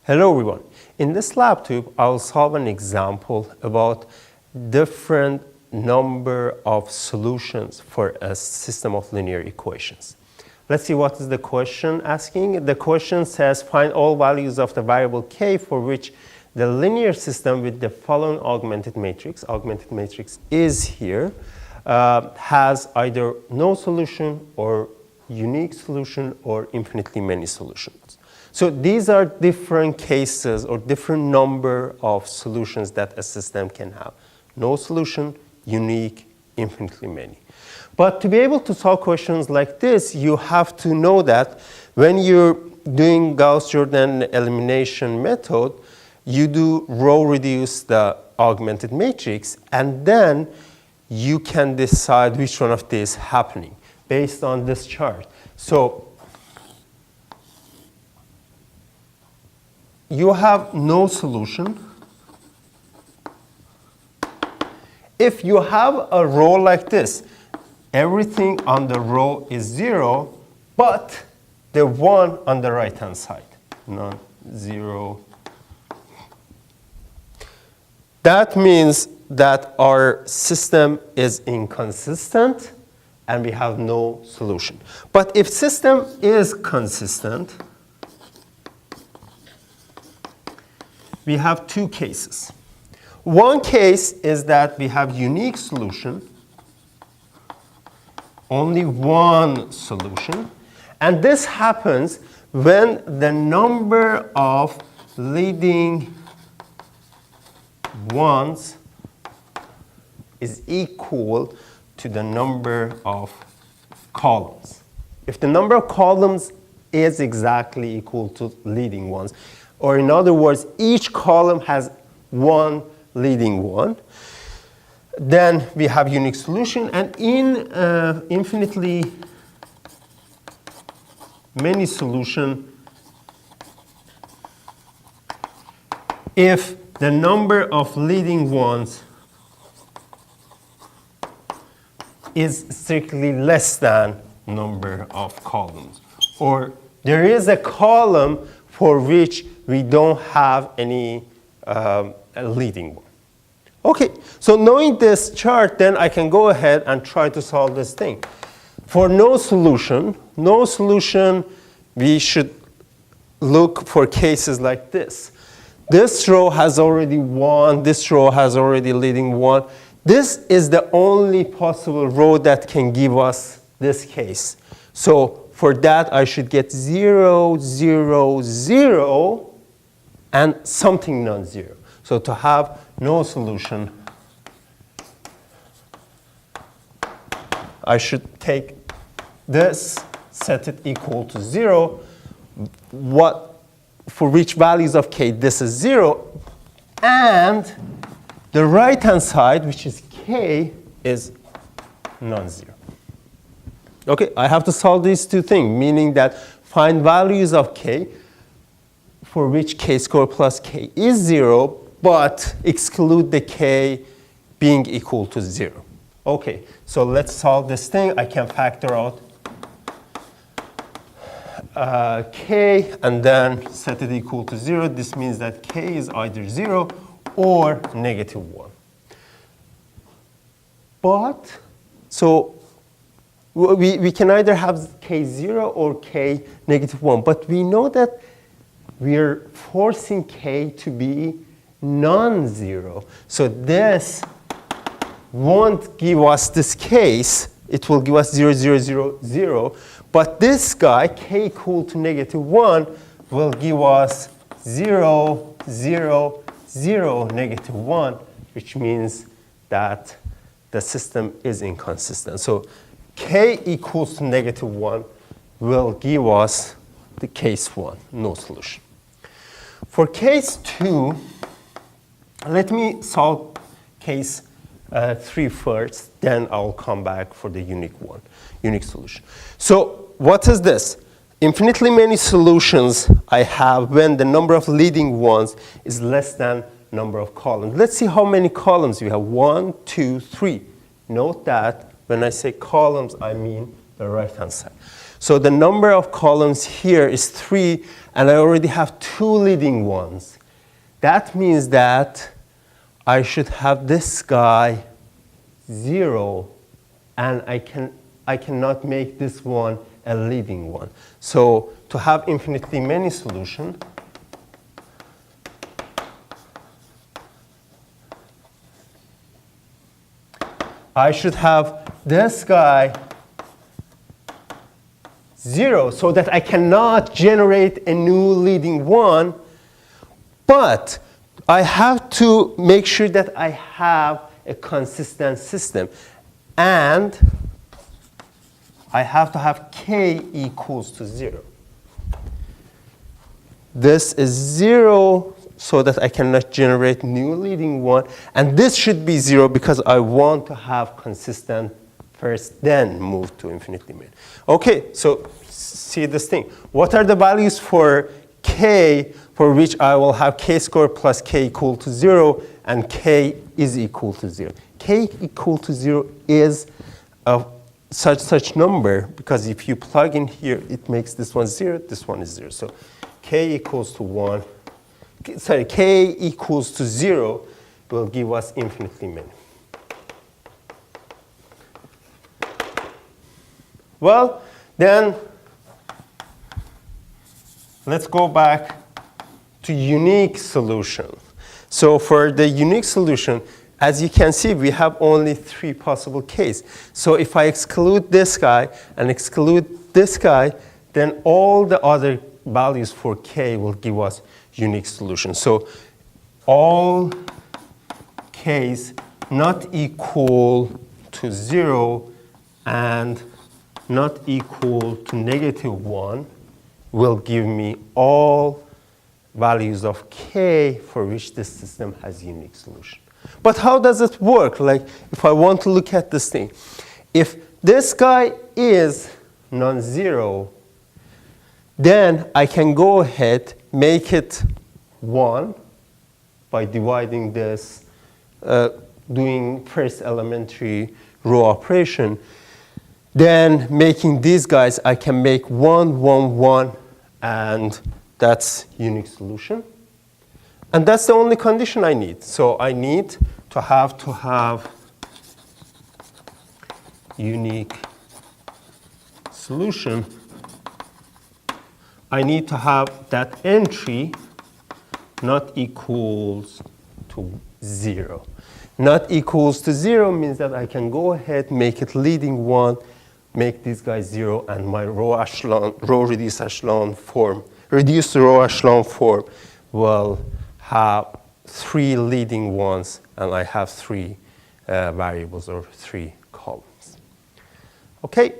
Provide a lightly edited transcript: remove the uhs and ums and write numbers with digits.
Hello everyone. In this Labtube, I will solve an example about different number of solutions for a system of linear equations. Let's see what is the question asking. The question says find all values of the variable k for which the linear system with the following augmented matrix is here, has either no solution or unique solution or infinitely many solutions. So these are different cases or different number of solutions that a system can have. No solution, unique, infinitely many. But to be able to solve questions like this, you have to know that when you're doing Gauss-Jordan elimination method, you do row reduce the augmented matrix, and then you can decide which one of these is happening based on this chart. So you have no solution. If you have a row like this, everything on the row is 0, but the 1 on the right-hand side, non-zero. That means that our system is inconsistent and we have no solution. But if system is consistent, we have two cases. One case is that we have unique solution, only one solution, and this happens when the number of leading ones is equal to the number of columns. If the number of columns is exactly equal to leading ones, or in other words, each column has one leading one, then we have unique solution. And in infinitely many solution, if the number of leading ones is strictly less than number of columns, or there is a column for which we don't have any leading one. Okay, so knowing this chart, then I can go ahead and try to solve this thing. For no solution, we should look for cases like this. This row has already 1, this row has already leading 1. This is the only possible row that can give us this case. So for that, I should get 0, 0, 0, and something non-zero. So to have no solution, I should take this, set it equal to 0. For which values of k this is 0, and the right-hand side, which is k, is non-zero. Okay, I have to solve these two things, meaning that find values of k for which k squared plus k is 0, but exclude the k being equal to 0. Okay, so let's solve this thing. I can factor out k and then set it equal to 0. This means that k is either 0 or -1. But, so we can either have k 0 or k -1. But we know that we're forcing k to be non-zero. So this won't give us this case. It will give us 0, 0, 0, 0. But this guy, k equal to -1, will give us 0, 0, 0, -1, which means that the system is inconsistent. So k equals to -1 will give us the case 1, no solution. For case 2, let me solve case 3 first, then I'll come back for the unique solution. So what is this? Infinitely many solutions I have when the number of leading ones is less than number of columns. Let's see how many columns we have. 1, 2, 3. Note that when I say columns, I mean the right-hand side. So the number of columns here is 3, and I already have 2 leading ones. That means that I should have this guy 0, and I cannot make this one a leading one. So to have infinitely many solutions, I should have this guy 0, so that I cannot generate a new leading one, but I have to make sure that I have a consistent system, and I have to have k equals to 0. This is 0, so that I cannot generate new leading one, and this should be 0 because I want to have consistent first, then move to infinitely many. Okay, so see this thing. What are the values for k for which I will have k squared plus k equal to 0 and k is equal to 0? K equal to 0 is a such number, because if you plug in here, it makes this one 0, this one is 0. So k equals to 1, sorry, k equals to 0 will give us infinitely many. Well, then let's go back to unique solution. So for the unique solution, as you can see, we have only 3 possible cases. So if I exclude this guy and exclude this guy, then all the other values for k will give us unique solution. So all k's not equal to 0 and not equal to -1 will give me all values of k for which this system has unique solution. But how does it work? Like, if I want to look at this thing, if this guy is non-zero, then I can go ahead, make it 1 by dividing this, doing first elementary row operation. Then making these guys, I can make 1, 1, 1, and that's unique solution. And that's the only condition I need. So I need to have unique solution. I need to have that entry not equals to 0. Not equals to 0 means that I can go ahead, make it leading 1, make these guys 0, and my row reduced echelon form will have 3 leading ones, and I have 3 variables or 3 columns. Okay.